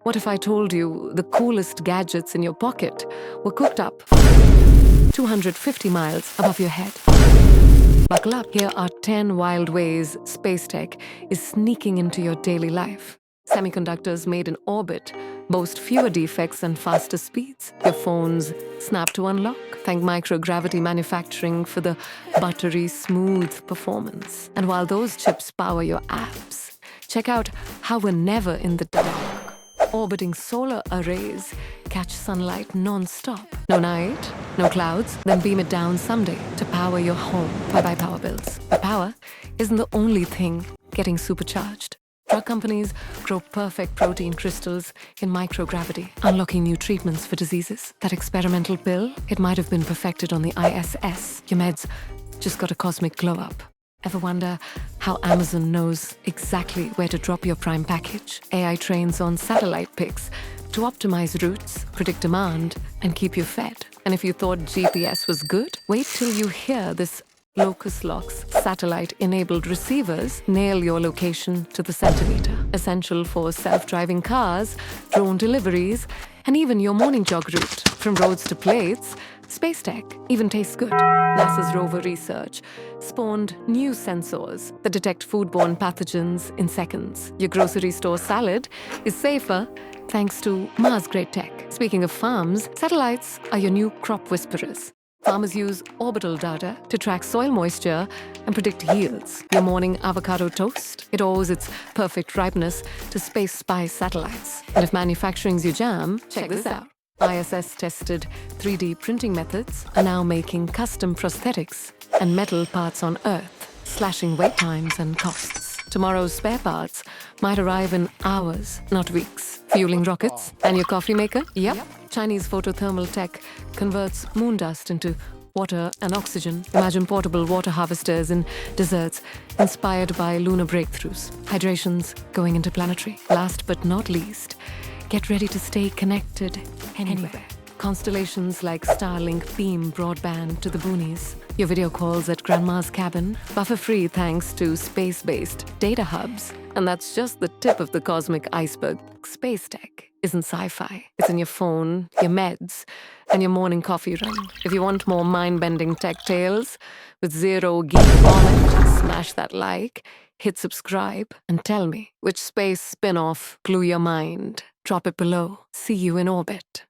What if I told you the coolest gadgets in your pocket were cooked up 250 miles above your head? Buckle up. Here are 10 wild ways space tech is sneaking into your daily life. Semiconductors made in orbit boast fewer defects and faster speeds. Your phones snap to unlock. Thank microgravity manufacturing for the buttery smooth performance. And while those chips power your apps, check out how we're never in the dark. Orbiting solar arrays catch sunlight non-stop. No night, no clouds, then beam it down someday to power your home. Bye-bye power bills. But power isn't the only thing getting supercharged. Drug companies grow perfect protein crystals in microgravity, unlocking new treatments for diseases. That experimental pill, it might have been perfected on the ISS. Your meds just got a cosmic glow up. Ever wonder how Amazon knows exactly where to drop your Prime package? AI trains on satellite pics to optimize routes, predict demand, and keep you fed. And if you thought GPS was good, wait till you hear this. Locus Locks satellite-enabled receivers nail your location to the centimeter. Essential for self-driving cars, drone deliveries, and even your morning jog route. From roads to plates, space tech even tastes good. NASA's rover research spawned new sensors that detect foodborne pathogens in seconds. Your grocery store salad is safer thanks to Mars-grade tech. Speaking of farms, satellites are your new crop whisperers. Farmers use orbital data to track soil moisture and predict yields. Your morning avocado toast, it owes its perfect ripeness to space spy satellites. And if manufacturing's your jam, check this out. ISS-tested 3D printing methods are now making custom prosthetics and metal parts on Earth, slashing wait times and costs. Tomorrow's spare parts might arrive in hours, not weeks. Fueling rockets and your coffee maker? Yep. Chinese photothermal tech converts moon dust into water and oxygen. Imagine portable water harvesters in deserts inspired by lunar breakthroughs. Hydration's going interplanetary. Last but not least, get ready to stay connected anywhere. Constellations like Starlink beam broadband to the boonies. Your video calls at grandma's cabin, buffer-free thanks to space-based data hubs. And that's just the tip of the cosmic iceberg. Space tech isn't sci-fi. It's in your phone, your meds, and your morning coffee run. If you want more mind-bending tech tales with zero geek vomit, smash that like, hit subscribe, and tell me which space spin-off blew your mind. Drop it below. See you in orbit.